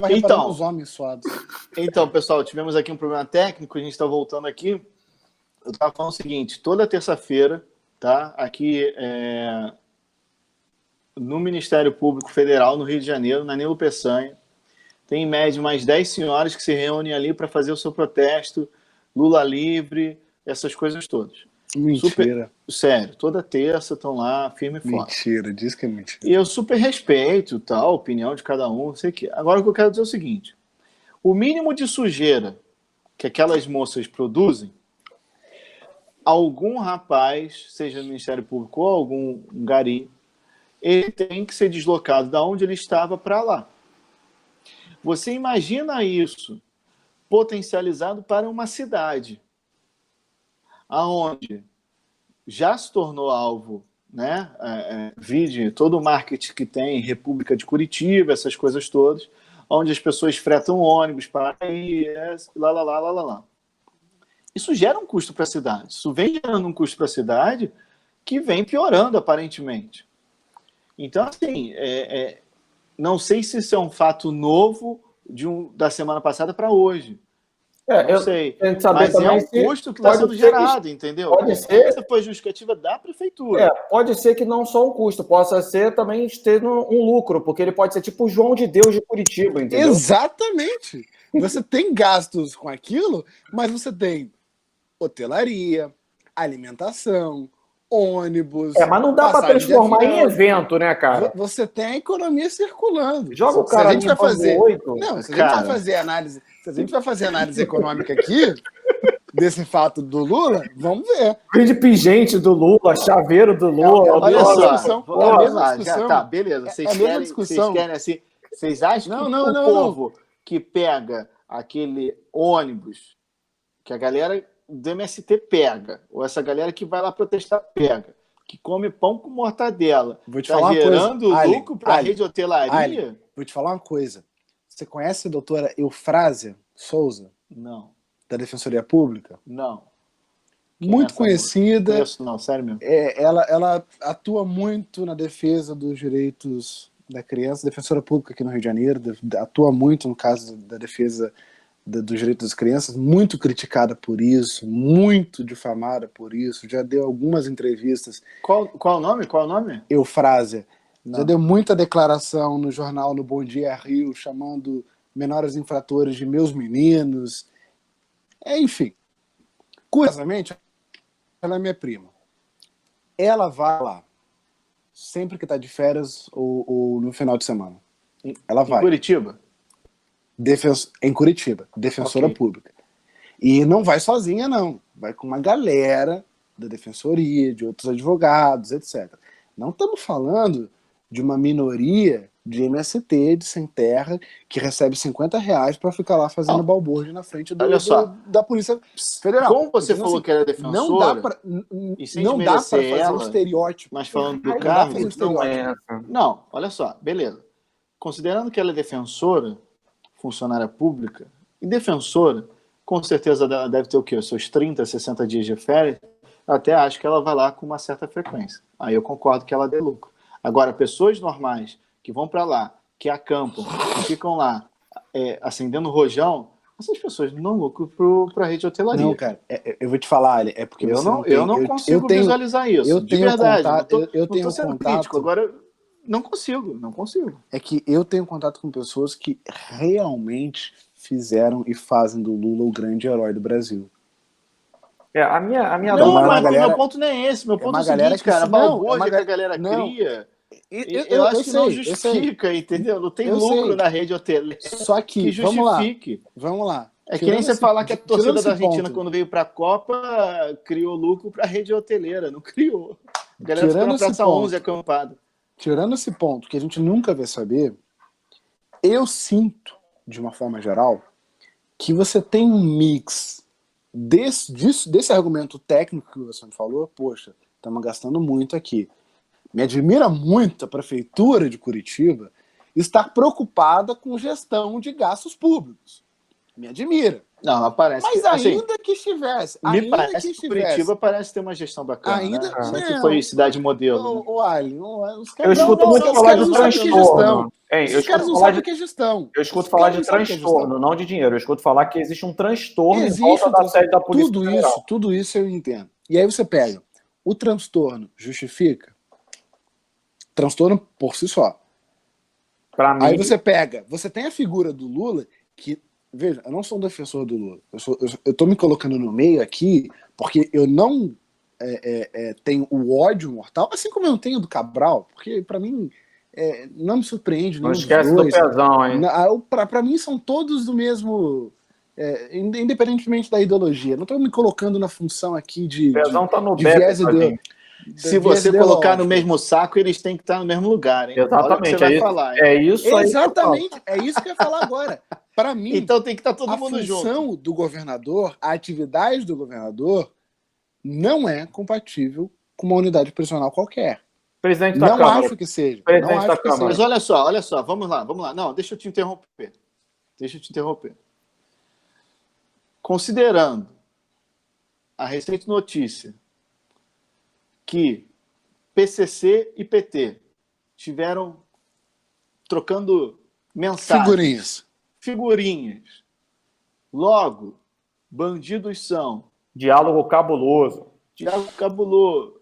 tava reparando os homens suados. Então, pessoal, tivemos aqui um problema técnico, a gente está voltando aqui. Eu estava falando o seguinte, toda terça-feira, tá? Aqui no Ministério Público Federal, no Rio de Janeiro, na Nilo Peçanha, tem em média mais 10 senhoras que se reúnem ali para fazer o seu protesto, Lula livre, essas coisas todas. Mentira. Sério, toda terça estão lá, firme e forte. Mentira, diz que é mentira. E eu super respeito tal, a opinião de cada um, não sei o quê. Agora o que eu quero dizer é o seguinte, o mínimo de sujeira que aquelas moças produzem, algum rapaz, seja no Ministério Público ou algum gari, ele tem que ser deslocado da onde ele estava para lá. Você imagina isso potencializado para uma cidade aonde já se tornou alvo, né? Vide todo o marketing que tem, República de Curitiba, essas coisas todas, onde as pessoas fretam ônibus para ir, lá. Isso gera um custo para a cidade. Isso vem gerando um custo para a cidade que vem piorando, aparentemente. Então, assim, não sei se isso é um fato novo da semana passada para hoje. Não sei. Mas é um custo que está sendo gerado, entendeu? Pode ser. Essa foi a justificativa da prefeitura. Pode ser que não só um custo, possa ser também ter um lucro, porque ele pode ser tipo o João de Deus de Curitiba, entendeu? Exatamente. Você tem gastos com aquilo, mas você tem hotelaria, alimentação, ônibus... mas não dá para transformar em evento, né, cara? Você tem a economia circulando. Joga o cara ali para fazer... 8. Não, se a gente vai fazer análise... Se a gente vai fazer análise econômica aqui, desse fato do Lula, vamos ver. Vende pingente do Lula, chaveiro do Lula. Olha só, é a mesma discussão. Tá, beleza. Vocês querem assim... Vocês acham que o povo que pega aquele ônibus que a galera do MST pega, ou essa galera que vai lá protestar pega, que come pão com mortadela, vou te falar gerando uma coisa. lucro para a rede hotelaria? Vou te falar uma coisa. Você conhece a doutora Eufrásia Souza? Não. Da Defensoria Pública? Não. Muito conhecida. Não conheço, não, sério mesmo. Ela atua muito na defesa dos direitos da criança, defensora pública aqui no Rio de Janeiro, atua muito no caso da defesa dos direitos das crianças, muito criticada por isso, muito difamada por isso, já deu algumas entrevistas. Qual o nome? Eufrásia. Já deu muita declaração no jornal No Bom Dia Rio, chamando menores infratores de meus meninos. Enfim. Curiosamente, ela é minha prima. Ela vai lá, sempre que está de férias ou no final de semana. Ela vai. Em Curitiba? Em Curitiba, defensora pública. E não vai sozinha, não. Vai com uma galera da defensoria, de outros advogados, etc. Não estamos falando de uma minoria de MST, de sem terra, que recebe R$50 para ficar lá fazendo balbúrdia na frente da Polícia Federal. Como você falou que era defensora, não dá para fazer um estereótipo. Mas falando do cargo, não, olha só, beleza. Considerando que ela é defensora, funcionária pública, e defensora, com certeza ela deve ter o quê? Os seus 30, 60 dias de férias, eu até acho que ela vai lá com uma certa frequência. Aí eu concordo que ela dê lucro. Agora, pessoas normais que vão para lá, que acampam, que ficam lá acendendo rojão, essas pessoas não dão lucro para a rede de hotelaria. Não, cara, eu vou te falar, é porque eu não consigo visualizar isso. De verdade, eu tenho sendo crítico, agora não consigo. É que eu tenho contato com pessoas que realmente fizeram e fazem do Lula o grande herói do Brasil. A minha não, mas meu ponto não é esse. Meu ponto é o seguinte, cara, a balbúrdia que a galera cria, eu acho que não justifica, entendeu? Não tem lucro na rede hoteleira. Só que justifique. Vamos lá. É que nem você falar que a torcida da Argentina, quando veio para a Copa, criou lucro para a rede hoteleira. Não criou. A galera ficou na Praça 11 acampada. Tirando esse ponto, que a gente nunca vai saber, eu sinto, de uma forma geral, que você tem um mix desse argumento técnico que você me falou, poxa, estamos gastando muito aqui. Me admira muito a Prefeitura de Curitiba estar preocupada com gestão de gastos públicos. Me admira. Não, parece mas que, ainda que estivesse. Me parece que Curitiba parece ter uma gestão bacana. Ainda que foi cidade modelo. Os caras, eu escuto muito falar de transtorno. Eu Os escuto caras não falar sabem de, o que é gestão. eu escuto Os falar caras de não sabem o que é transtorno, gestão. não de dinheiro. Eu escuto falar que existe um transtorno em Existe volta um da sede da Polícia Federal. tudo isso eu entendo. E aí você pega, o transtorno justifica? Transtorno por si só. Para mim, Aí você pega, você tem a figura do Lula, que, veja, eu não sou um defensor do Lula. Eu tô me colocando no meio aqui, porque eu não tenho o ódio mortal, assim como eu não tenho do Cabral, porque para mim não me surpreende não nenhum dos esquece do dois. pezão, hein? Para mim são todos do mesmo, independentemente da ideologia. Não estou me colocando na função aqui O pezão tá no de beta, viés, tadinho. Se viés você colocar no ideológico. mesmo saco, eles têm que estar no mesmo lugar, hein? Olha o que você Exatamente, vai falar, hein? é isso aí que eu falo. Exatamente, é isso que eu ia falar agora. Para mim, Então tem que estar todo a mundo junto. função do governador, a atividade do governador, não é compatível com uma unidade prisional qualquer. Presidente da Não Câmara. acho que seja. Não Presidente da acho que Câmara. Mas seja. olha só, vamos lá. Não, deixa eu te interromper. Considerando a recente notícia que PCC e PT tiveram trocando mensagens, figurinhas. Logo, bandidos são. Diálogo cabuloso. Diálogo cabuloso.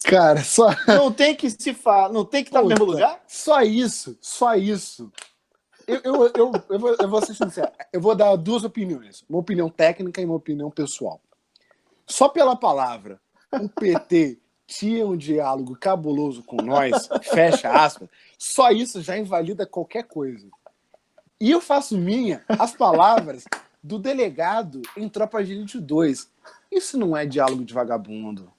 Cara, só. Não tem que se falar, não tem que estar no mesmo lugar? Só isso. Eu vou ser sincero. Eu vou dar duas opiniões. Uma opinião técnica e uma opinião pessoal. Só pela palavra, o PT tinha um diálogo cabuloso com nós, fecha aspas, só isso já invalida qualquer coisa. E eu faço minha as palavras do delegado em Tropa de Elite 2. Isso não é diálogo de vagabundo.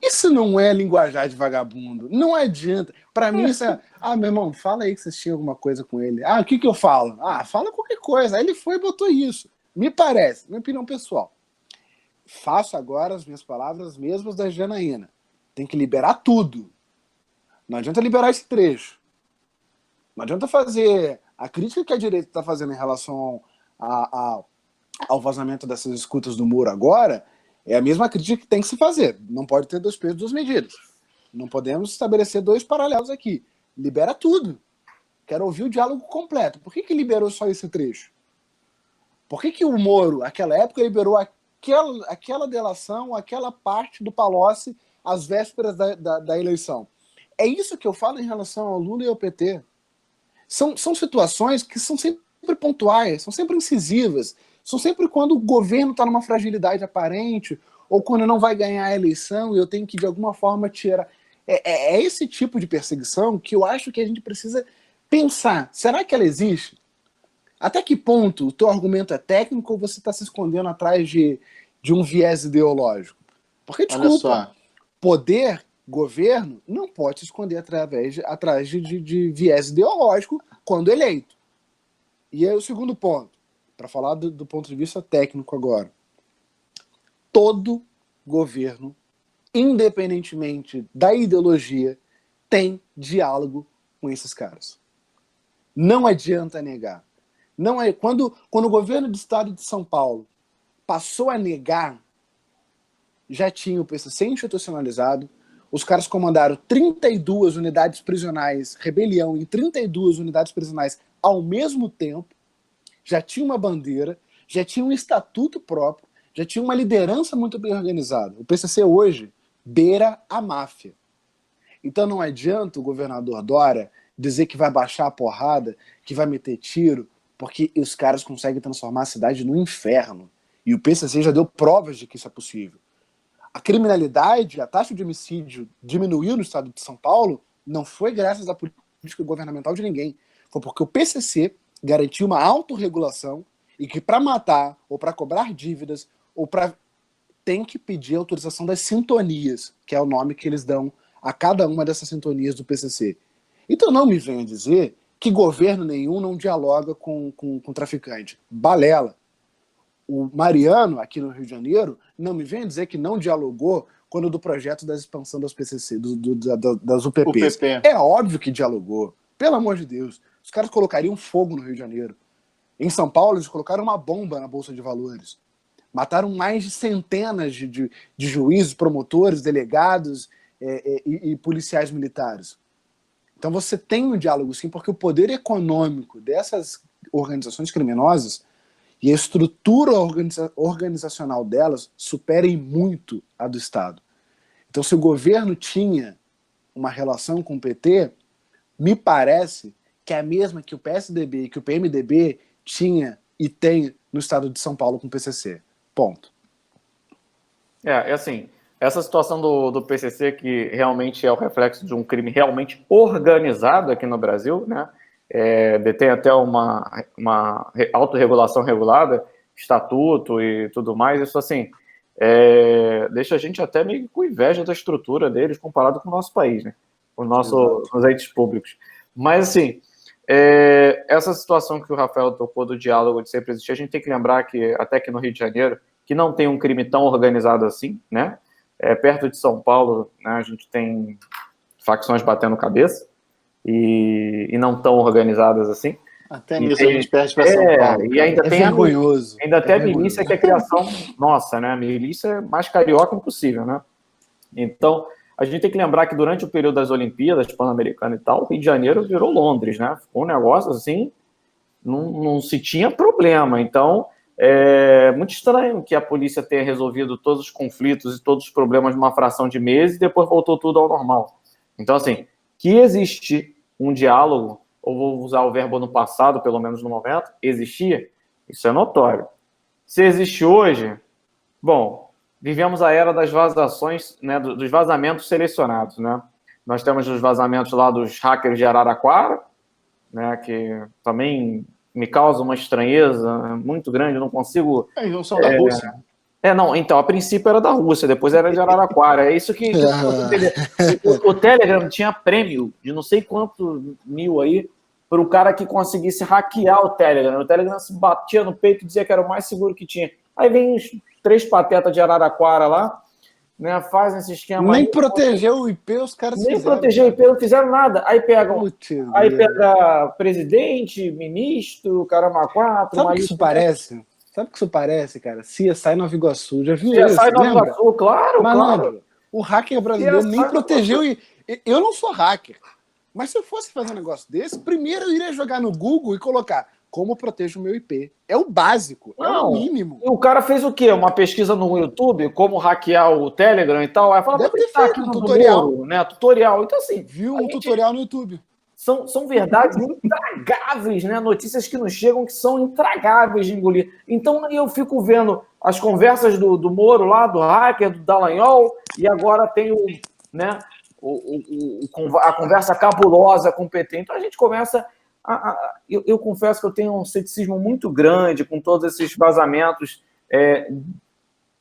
Isso não é linguajar de vagabundo. Não adianta. Para mim, isso é... meu irmão, fala aí que vocês tinham alguma coisa com ele. O que eu falo? Fala qualquer coisa. Aí ele foi e botou isso. Me parece, minha opinião pessoal. Faço agora as minhas palavras mesmas da Janaína. Tem que liberar tudo. Não adianta liberar esse trecho. Não adianta fazer a crítica que a direita está fazendo em relação ao vazamento dessas escutas do Moro agora, é a mesma crítica que tem que se fazer. Não pode ter dois pesos, duas medidas. Não podemos estabelecer dois paralelos aqui. Libera tudo. Quero ouvir o diálogo completo. Por que liberou só esse trecho? Por que o Moro, naquela época, liberou aquela delação, aquela parte do Palocci às vésperas da eleição? É isso que eu falo em relação ao Lula e ao PT. São situações que são sempre pontuais, são sempre incisivas, são sempre quando o governo está numa fragilidade aparente ou quando não vai ganhar a eleição e eu tenho que, de alguma forma, tirar... É esse tipo de perseguição que eu acho que a gente precisa pensar. Será que ela existe? Até que ponto o teu argumento é técnico ou você está se escondendo atrás de um viés ideológico? Porque, desculpa, poder, governo, não pode se esconder atrás de viés ideológico quando eleito. E aí o segundo ponto, para falar do ponto de vista técnico agora. Todo governo, independentemente da ideologia, tem diálogo com esses caras. Não adianta negar. Não é quando o governo do estado de São Paulo passou a negar, já tinha o PCC institucionalizado, os caras comandaram 32 unidades prisionais, rebelião em 32 unidades prisionais ao mesmo tempo, já tinha uma bandeira, já tinha um estatuto próprio, já tinha uma liderança muito bem organizada. O PCC hoje beira a máfia. Então não adianta o governador Dória dizer que vai baixar a porrada, que vai meter tiro, porque os caras conseguem transformar a cidade no inferno. E o PCC já deu provas de que isso é possível. A criminalidade, a taxa de homicídio diminuiu no estado de São Paulo, não foi graças à política governamental de ninguém. Foi porque o PCC garantiu uma autorregulação e que para matar, ou para cobrar dívidas, ou para... tem que pedir a autorização das sintonias, que é o nome que eles dão a cada uma dessas sintonias do PCC. Então não me venha dizer que governo nenhum não dialoga com traficante. Balela. O Mariano, aqui no Rio de Janeiro, não me venha dizer que não dialogou quando do projeto da expansão das PCC, das UPPs. É óbvio que dialogou. Pelo amor de Deus. Os caras colocariam fogo no Rio de Janeiro. Em São Paulo, eles colocaram uma bomba na Bolsa de Valores. Mataram mais de centenas de juízes, promotores, delegados e policiais militares. Então você tem um diálogo sim, porque o poder econômico dessas organizações criminosas e a estrutura organizacional delas superem muito a do Estado. Então, se o governo tinha uma relação com o PT, me parece que é a mesma que o PSDB e que o PMDB tinha e tem no estado de São Paulo com o PCC. Ponto. É assim, essa situação do PCC, que realmente é o reflexo de um crime realmente organizado aqui no Brasil, né? Detém até uma autorregulação regulada, estatuto e tudo mais, isso assim, deixa a gente até meio com inveja da estrutura deles comparado com o nosso país, né? Os entes públicos. Mas assim, essa situação que o Rafael tocou do diálogo de sempre existir, a gente tem que lembrar que até aqui no Rio de Janeiro, que não tem um crime tão organizado assim, né? Perto de São Paulo, né, a gente tem facções batendo cabeça e não tão organizadas assim. Até nisso a gente perde para São Paulo. E ainda tem vergonhoso. Ainda tem a milícia, que é a criação nossa, né? A milícia é mais carioca impossível, né? Então, a gente tem que lembrar que durante o período das Olimpíadas Pan-Americanas e tal, o Rio de Janeiro virou Londres, né? Ficou um negócio assim, não se tinha problema. Então, é muito estranho que a polícia tenha resolvido todos os conflitos e todos os problemas numa fração de meses e depois voltou tudo ao normal. Então, assim, que existe um diálogo, ou vou usar o verbo no passado, pelo menos no momento, existia, isso é notório. Se existe hoje, bom, vivemos a era das vazações, né, dos vazamentos selecionados, né? Nós temos os vazamentos lá dos hackers de Araraquara, né, que também me causa uma estranheza muito grande, eu não consigo... Eles não são da Rússia. Não, então, a princípio era da Rússia, depois era de Araraquara, é isso que eu posso entender. O Telegram tinha prêmio de não sei quanto mil aí, para o cara que conseguisse hackear o Telegram se batia no peito e dizia que era o mais seguro que tinha. Aí vem os 3 patetas de Araraquara lá, né, fazem esse esquema. Nem protegeu o IP, os caras nem fizeram. protegeu o IP, não fizeram nada. Aí pega presidente, ministro, caramba, 4. Sabe o que isso parece? Sabe o que isso parece, cara? CSI Nova Iguaçu, já viu isso? CSI Nova Iguaçu, claro, claro. O hacker brasileiro nem protegeu. E eu não sou hacker, mas se eu fosse fazer um negócio desse, primeiro eu iria jogar no Google e colocar como protejo o meu IP. É o básico, é o mínimo. E o cara fez o quê? Uma pesquisa no YouTube, como hackear o Telegram e tal. Aí fala, deve ter feito um tutorial. Muro, né? Tutorial. Então, assim... Viu um tutorial no YouTube. São verdades intragáveis, né? Notícias que nos chegam que são intragáveis de engolir. Então, eu fico vendo as conversas do Moro lá, do hacker, do Dallagnol, e agora tem a conversa cabulosa com o PT. Então, a gente começa... Eu confesso que eu tenho um ceticismo muito grande com todos esses vazamentos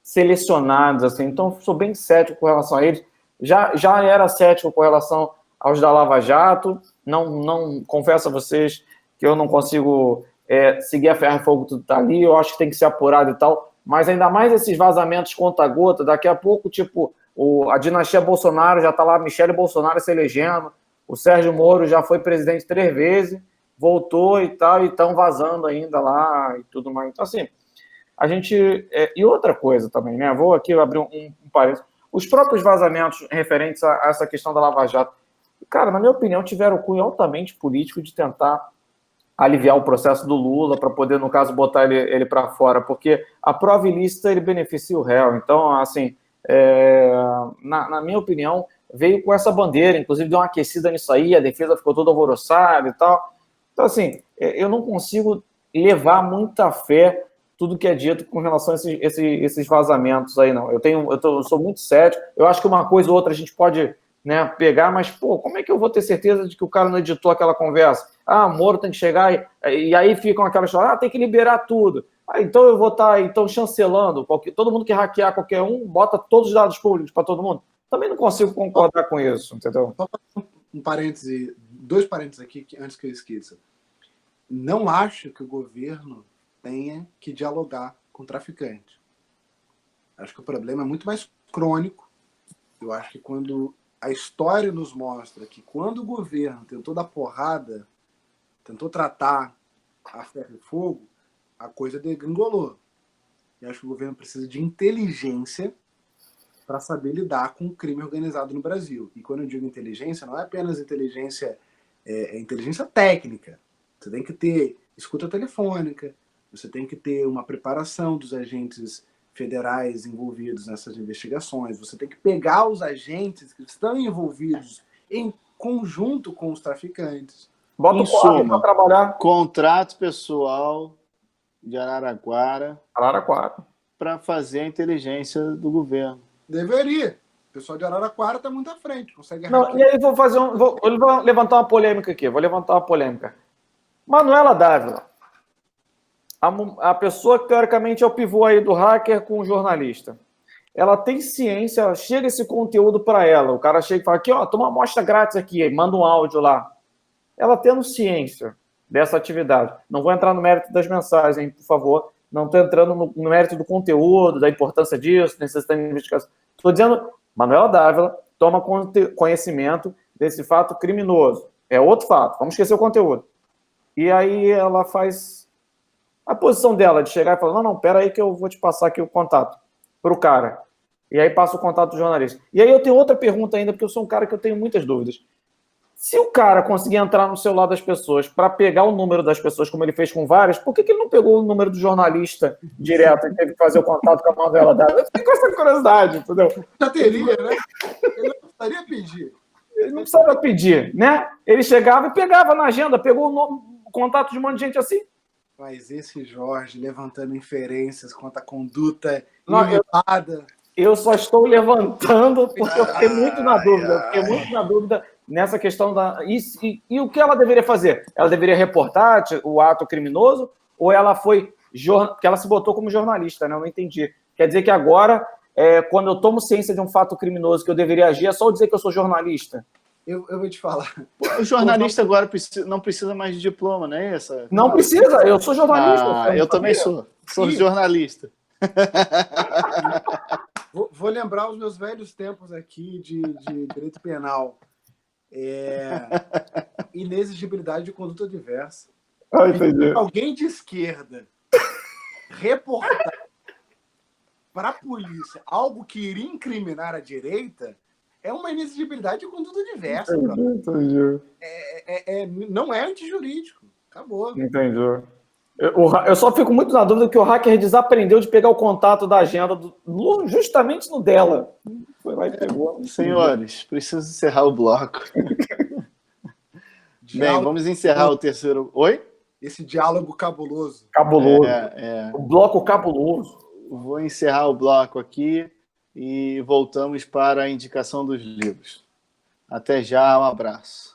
selecionados, assim. Então, sou bem cético com relação a eles. Já era cético com relação aos da Lava Jato. Não confesso a vocês que eu não consigo seguir a ferro e fogo, tudo tá ali. Eu acho que tem que ser apurado e tal. Mas ainda mais esses vazamentos conta-gota. Daqui a pouco, tipo, a dinastia Bolsonaro já tá lá, Michele Bolsonaro se elegendo. O Sérgio Moro já foi presidente 3 vezes, voltou e tal, e estão vazando ainda lá e tudo mais. Então, assim, a gente... e outra coisa também, né? Vou aqui abrir um parênteses. Os próprios vazamentos referentes a essa questão da Lava Jato, cara, na minha opinião, tiveram o cunho altamente político de tentar aliviar o processo do Lula para poder, no caso, botar ele para fora, porque a prova ilícita, ele beneficia o réu. Então, assim, na minha opinião, veio com essa bandeira, inclusive deu uma aquecida nisso aí, a defesa ficou toda alvoroçada e tal. Então, assim, eu não consigo levar muita fé tudo que é dito com relação a esses vazamentos aí, não. Eu sou muito cético. Eu acho que uma coisa ou outra a gente pode, né, pegar, mas, pô, como é que eu vou ter certeza de que o cara não editou aquela conversa? Moro tem que chegar e aí ficam aquelas histórias, tem que liberar tudo. Então eu vou estar chancelando, todo mundo que hackear qualquer um, bota todos os dados públicos para todo mundo. Também não consigo concordar com isso, entendeu? Só um parêntese, 2 parênteses aqui, antes que eu esqueça. Não acho que o governo tenha que dialogar com o traficante. Acho que o problema é muito mais crônico. Eu acho que quando a história nos mostra que quando o governo tentou dar porrada, tentou tratar a ferro e fogo, a coisa degringolou. E acho que o governo precisa de inteligência para saber lidar com o crime organizado no Brasil. E quando eu digo inteligência, não é apenas inteligência inteligência técnica. Você tem que ter escuta telefônica, você tem que ter uma preparação dos agentes federais envolvidos nessas investigações, você tem que pegar os agentes que estão envolvidos em conjunto com os traficantes. Bota Em o corre para suma, trabalhar. contrato pessoal de Araraquara Araraquara. para fazer a inteligência do governo. Deveria. O pessoal de Araraquara está muito à frente, consegue Não, e aí vou levantar uma polêmica aqui. Vou levantar uma polêmica. Manuela Dávila, a pessoa que teoricamente é o pivô aí do hacker com o jornalista. Ela tem ciência, chega esse conteúdo para ela. O cara chega e fala aqui, ó, toma uma amostra grátis aqui, aí manda um áudio lá. Ela tendo ciência dessa atividade. Não vou entrar no mérito das mensagens, hein, por favor. Não estou entrando no mérito do conteúdo, da importância disso, necessidade de investigação. Estou dizendo, Manuela Dávila toma conhecimento desse fato criminoso. É outro fato, vamos esquecer o conteúdo. E aí ela faz a posição dela de chegar e falar, não, pera aí que eu vou te passar aqui o contato para o cara. E aí passa o contato do jornalista. E aí eu tenho outra pergunta ainda, porque eu sou um cara que eu tenho muitas dúvidas. Se o cara conseguir entrar no celular das pessoas para pegar o número das pessoas, como ele fez com várias, por que ele não pegou o número do jornalista direto e teve que fazer o contato com a Manuela Dávila? Eu fiquei com essa curiosidade, entendeu? Já teria, né? Ele não precisaria pedir. Ele não precisava pedir, né? Ele chegava e pegava na agenda, pegou o contato de um monte de gente assim. Mas esse Jorge levantando inferências quanto à conduta Não, ilibada. Eu só estou levantando porque eu fiquei muito na dúvida. Eu fiquei muito na dúvida nessa questão da... E o que ela deveria fazer? Ela deveria reportar o ato criminoso ou ela foi... Porque ela se botou como jornalista, né? Eu não entendi. Quer dizer que agora, quando eu tomo ciência de um fato criminoso que eu deveria agir, é só dizer que eu sou jornalista? Eu vou te falar. O jornalista agora não precisa mais de diploma, não é essa? Não precisa, eu sou jornalista. Eu também sou. Sou jornalista. Vou lembrar os meus velhos tempos aqui de direito penal. Inexigibilidade de conduta diversa. Alguém de esquerda reportar para a polícia algo que iria incriminar a direita é uma inexigibilidade de conduta diversa. Não é antijurídico. Acabou. Entendi. Eu só fico muito na dúvida que o hacker desaprendeu de pegar o contato da agenda justamente no dela. Foi lá e pegou. Senhores, preciso encerrar o bloco. Bem, vamos encerrar o terceiro... Oi? Esse diálogo cabuloso. Cabuloso. O bloco cabuloso. Vou encerrar o bloco aqui e voltamos para a indicação dos livros. Até já, um abraço.